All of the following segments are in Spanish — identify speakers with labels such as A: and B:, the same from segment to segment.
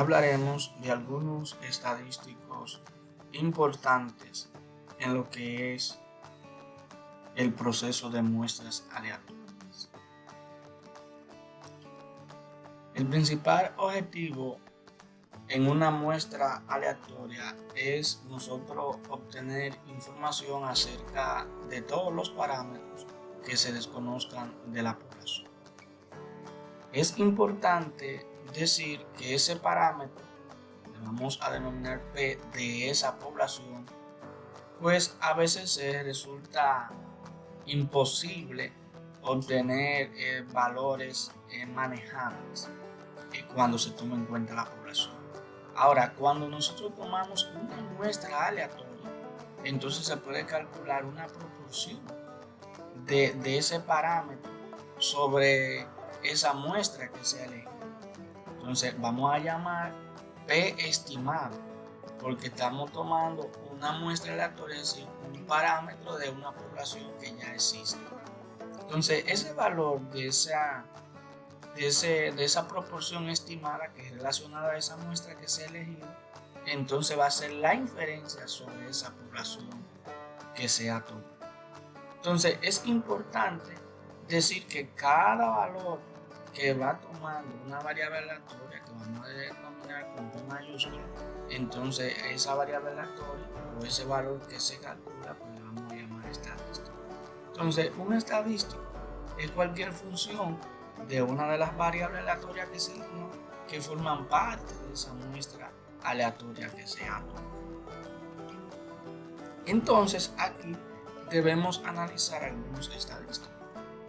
A: hablaremos de algunos estadísticos importantes en lo que es el proceso de muestras aleatorias. El principal objetivo en una muestra aleatoria es nosotros obtener información acerca de todos los parámetros que se desconozcan de la población. Es importante decir que ese parámetro, que vamos a denominar P de esa población, pues a veces resulta imposible obtener valores manejables cuando se toma en cuenta la población. Ahora, cuando nosotros tomamos una muestra aleatoria, entonces se puede calcular una proporción de ese parámetro sobre esa muestra que se elige. Entonces vamos a llamar P estimado, porque estamos tomando una muestra aleatoria, es decir, un parámetro de una población que ya existe. Entonces ese valor de esa proporción estimada que es relacionada a esa muestra que se ha elegido, entonces va a ser la inferencia sobre esa población que se ha tomado. Entonces es importante decir que cada valor que va tomando una variable aleatoria que vamos a denominar con P mayúscula, entonces esa variable aleatoria o ese valor que se calcula, pues le vamos a llamar estadístico. Entonces un estadístico es cualquier función de una de las variables aleatorias que se eligen que forman parte de esa muestra aleatoria que se ha tomado. Entonces aquí debemos analizar algunos estadísticos,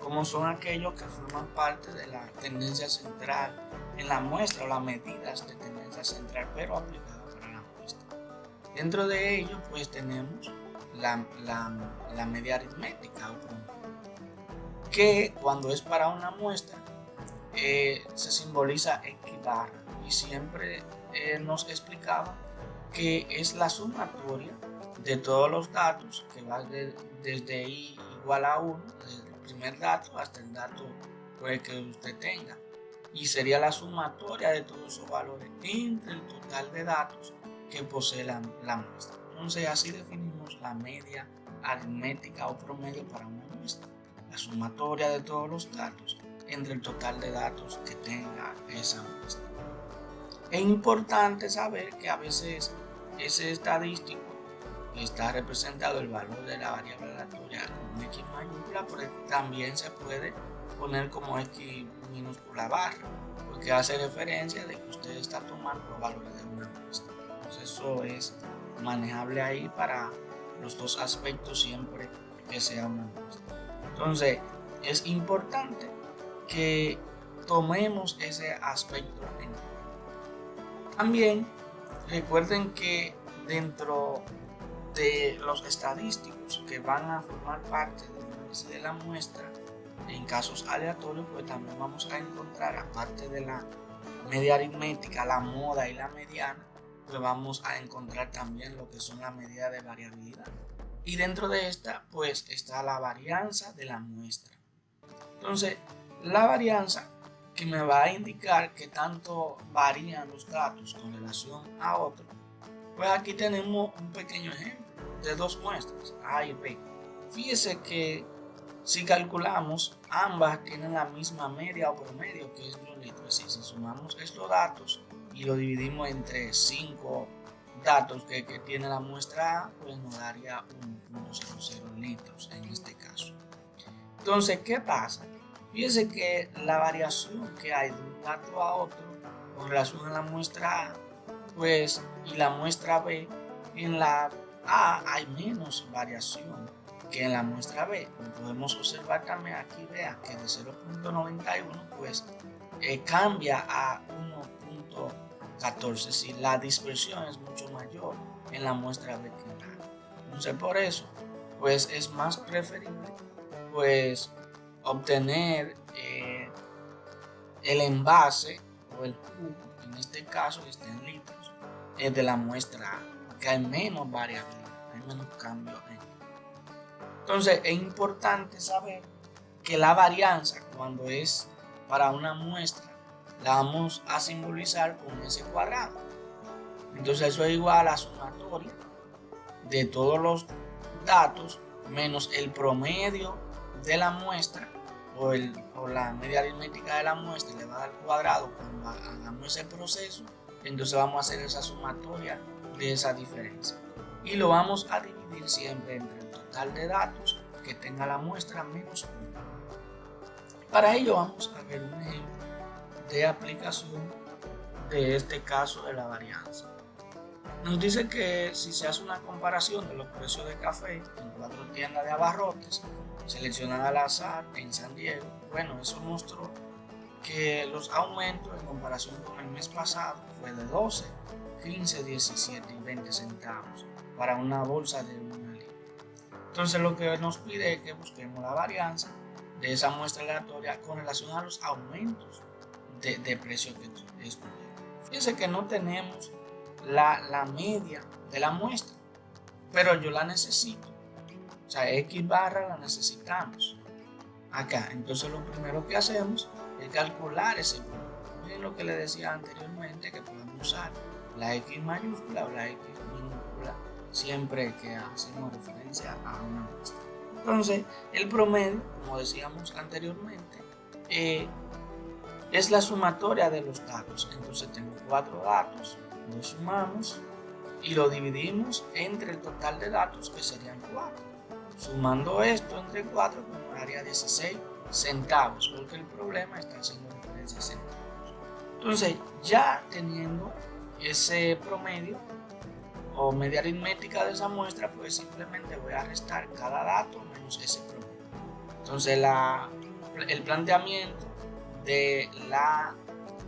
A: como son aquellos que forman parte de la tendencia central en la muestra o las medidas de tendencia central, pero aplicadas para la muestra. Dentro de ellos, pues tenemos la media aritmética o promedio, que cuando es para una muestra se simboliza X barra y siempre nos explicaba que es la sumatoria de todos los datos que va desde i igual a 1, desde el primer dato hasta el dato que usted tenga, y sería la sumatoria de todos esos valores entre el total de datos que posee la muestra. Entonces así definimos la media aritmética o promedio para una muestra, la sumatoria de todos los datos entre el total de datos que tenga esa muestra. Es importante saber que a veces ese estadístico está representado el valor de la variable aleatoria con X mayúscula, pero también se puede poner como X minúscula barra, porque hace referencia de que usted está tomando los valores de una muestra. Entonces eso es manejable ahí para los dos aspectos siempre que sea una muestra. Entonces es importante que tomemos ese aspecto en cuenta. También recuerden que dentro de los estadísticos que van a formar parte del análisis de la muestra en casos aleatorios, pues también vamos a encontrar, aparte de la media aritmética, la moda y la mediana, pues vamos a encontrar también lo que son las medidas de variabilidad, y dentro de esta pues está la varianza de la muestra. Entonces la varianza, que me va a indicar que tanto varían los datos con relación a otros, pues aquí tenemos un pequeño ejemplo de dos muestras, A y B. Fíjese que si calculamos, ambas tienen la misma media o promedio, que es de 1 litro. Es decir, si sumamos estos datos y lo dividimos entre 5 datos que tiene la muestra A, pues nos daría 1.00 litros en este caso. Entonces, ¿qué pasa? Fíjese que la variación que hay de un dato a otro con relación a la muestra A, pues, y la muestra B, en la A hay menos variación que en la muestra B. Podemos observar también aquí, vean que de 0.91 pues cambia a 1.14, es decir, la dispersión es mucho mayor en la muestra B que en la A. Entonces por eso pues es más preferible pues obtener el envase o el jugo, en este caso que está en litros, de la muestra A, porque hay menos variabilidad, hay menos cambio en. Entonces es importante saber que la varianza, cuando es para una muestra, la vamos a simbolizar con ese cuadrado. Entonces eso es igual a la sumatoria de todos los datos menos el promedio de la muestra o la media aritmética de la muestra le va a dar cuadrado cuando hagamos ese proceso. Entonces vamos a hacer esa sumatoria de esa diferencia y lo vamos a dividir siempre entre el total de datos que tenga la muestra menos 1. Para ello vamos a ver un ejemplo de aplicación de este caso de la varianza. Nos dice que si se hace una comparación de los precios de café en 4 tiendas de abarrotes seleccionadas al azar en San Diego, bueno, eso mostró que los aumentos en comparación con el mes pasado fue de 12, 15, 17 y 20 centavos para una bolsa de 1 libra. Entonces lo que nos pide es que busquemos la varianza de esa muestra aleatoria con relación a los aumentos de precios que estuvieron. Fíjense que no tenemos la media de la muestra, pero yo la necesito. O sea, X barra la necesitamos acá. Entonces lo primero que hacemos es calcular ese punto. Miren lo que les decía anteriormente, que podemos usar la X mayúscula o la X minúscula siempre que hacemos referencia a una muestra. Entonces el promedio, como decíamos anteriormente, es la sumatoria de los datos. Entonces tengo 4 datos, lo sumamos y lo dividimos entre el total de datos, que serían 4. Sumando esto entre 4 nos daría 16 centavos, porque el problema está haciendo referencia a centavos. Entonces, ya teniendo ese promedio o media aritmética de esa muestra, pues simplemente voy a restar cada dato menos ese promedio. Entonces, el planteamiento de la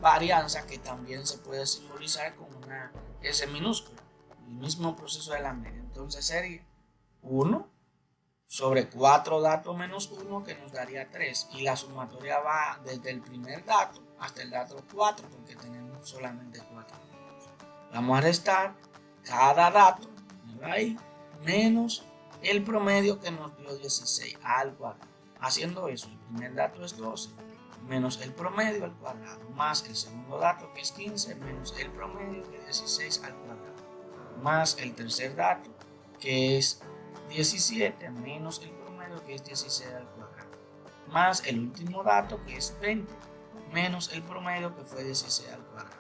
A: varianza, que también se puede simbolizar con una S minúscula, el mismo proceso de la media. Entonces sería 1 sobre 4 datos menos 1, que nos daría 3, y la sumatoria va desde el primer dato hasta el dato 4, porque tenemos solamente 4 datos. Vamos a restar cada dato ahí menos el promedio, que nos dio 16 al cuadrado. Haciendo eso, el primer dato es 12 menos el promedio al cuadrado, más el segundo dato, que es 15, menos el promedio, que es 16 al cuadrado, más el tercer dato, que es 17, menos el promedio, que es 16 al cuadrado, más el último dato, que es 20, menos el promedio, que fue 16 al cuadrado.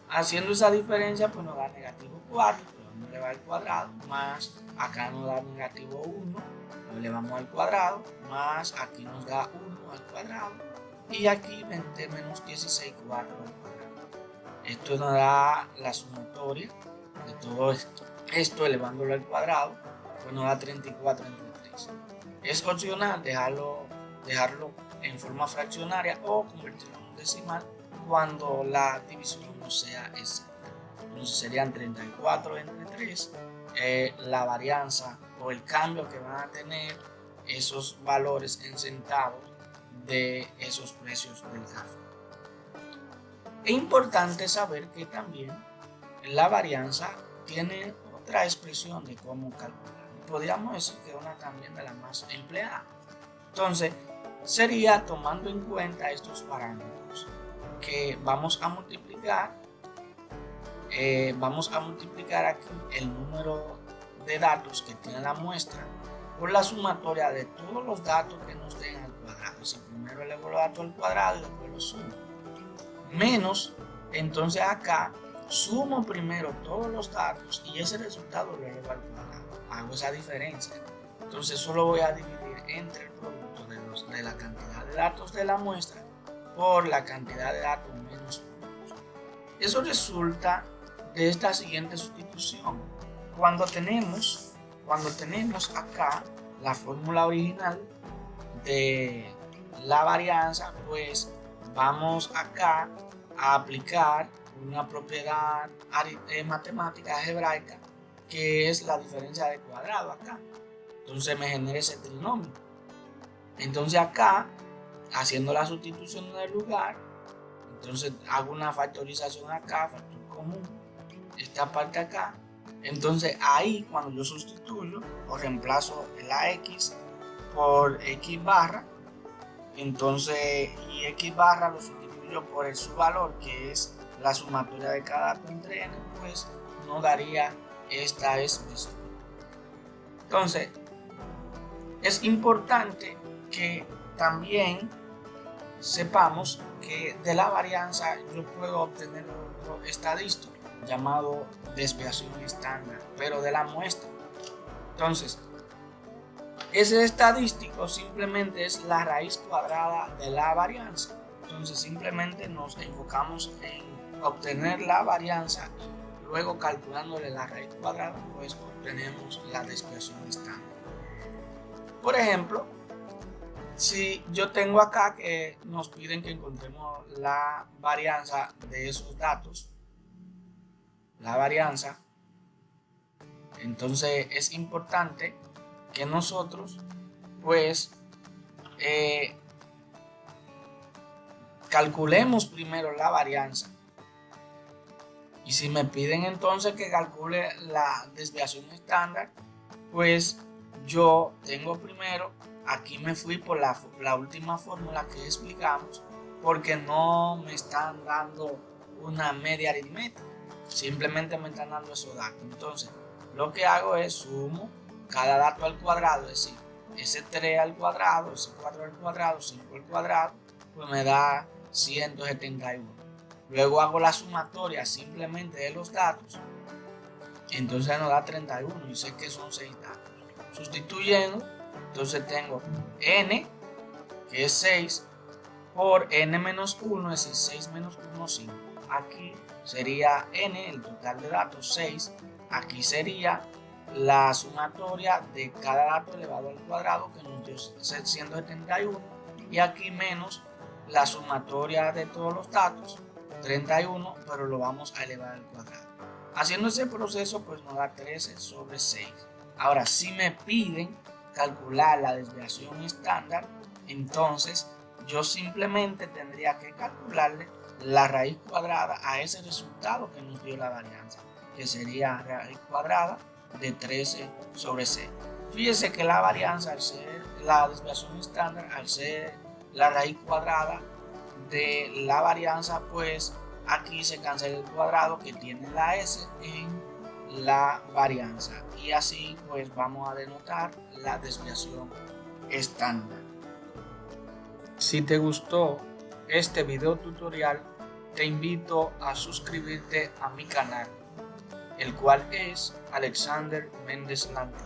A: Haciendo esa diferencia, pues nos da negativo 4, lo elevamos al cuadrado, más acá nos da negativo 1, lo elevamos al cuadrado, más aquí nos da 1 al cuadrado, y aquí 20 menos 16, 4 al cuadrado. Esto nos da la sumatoria de todo esto elevándolo al cuadrado, pues nos da 34 entre 3. Es opcional dejarlo en forma fraccionaria o convertirlo en un decimal cuando la división no sea exacta. Entonces serían 34 entre 3, la varianza o el cambio que van a tener esos valores en centavos de esos precios del café. Es importante saber que también la varianza tiene otra expresión de cómo calcular. Podríamos decir que una también de las más empleadas. Entonces, sería tomando en cuenta estos parámetros que vamos a multiplicar aquí el número de datos que tiene la muestra por la sumatoria de todos los datos que nos den al cuadrado. Si primero elevo los datos al cuadrado y después los sumo. Menos, entonces acá sumo primero todos los datos y ese resultado lo elevo al cuadrado. Hago esa diferencia. Entonces solo voy a dividir entre el producto de la cantidad de datos de la muestra por la cantidad de datos menos 1. Eso resulta de esta siguiente sustitución. Cuando tenemos acá la fórmula original de la varianza, pues vamos acá a aplicar una propiedad matemática algebraica, que es la diferencia de cuadrado acá. Entonces me genera ese trinomio. Entonces acá, haciendo la sustitución en el lugar, entonces hago una factorización acá, factor común, esta parte acá. Entonces ahí, cuando yo sustituyo o reemplazo la X por X barra, entonces y X barra lo sustituyo multiplico por su valor, que es la sumatoria de cada dato entre n, pues nos daría esta expresión. Entonces, es importante que también sepamos que de la varianza yo puedo obtener otro estadístico llamado desviación estándar, pero de la muestra. Entonces, ese estadístico simplemente es la raíz cuadrada de la varianza. Entonces, simplemente nos enfocamos en obtener la varianza y luego calculándole la raíz cuadrada, pues obtenemos la desviación estándar. Por ejemplo, si yo tengo acá que nos piden que encontremos la varianza de esos datos, la varianza, entonces es importante que nosotros pues calculemos primero la varianza. Y si me piden entonces que calcule la desviación estándar, pues yo tengo primero, aquí me fui por la última fórmula que explicamos, porque no me están dando una media aritmética, simplemente me están dando esos datos. Entonces, lo que hago es sumo cada dato al cuadrado, es decir, ese 3 al cuadrado, ese 4 al cuadrado, 5 al cuadrado, pues me da 171. Luego hago la sumatoria simplemente de los datos, entonces nos da 31 y sé que son 6 datos. Sustituyendo, entonces tengo n, que es 6, por n menos 1, es decir, 6 menos 1, 5. Aquí sería n, el total de datos, 6. Aquí sería la sumatoria de cada dato elevado al cuadrado, que nos dio 171. Y aquí menos la sumatoria de todos los datos, 31, pero lo vamos a elevar al cuadrado. Haciendo ese proceso, pues nos da 13 sobre 6. Ahora, si me piden calcular la desviación estándar, entonces yo simplemente tendría que calcularle la raíz cuadrada a ese resultado que nos dio la varianza, que sería raíz cuadrada de 13 sobre 6. Fíjese que la varianza, al ser la desviación estándar, al ser la raíz cuadrada de la varianza, pues aquí se cancela el cuadrado que tiene la s en la varianza, y así pues vamos a denotar la desviación estándar. Si te gustó este video tutorial, te invito a suscribirte a mi canal, el cual es Alexander Méndez Lanti.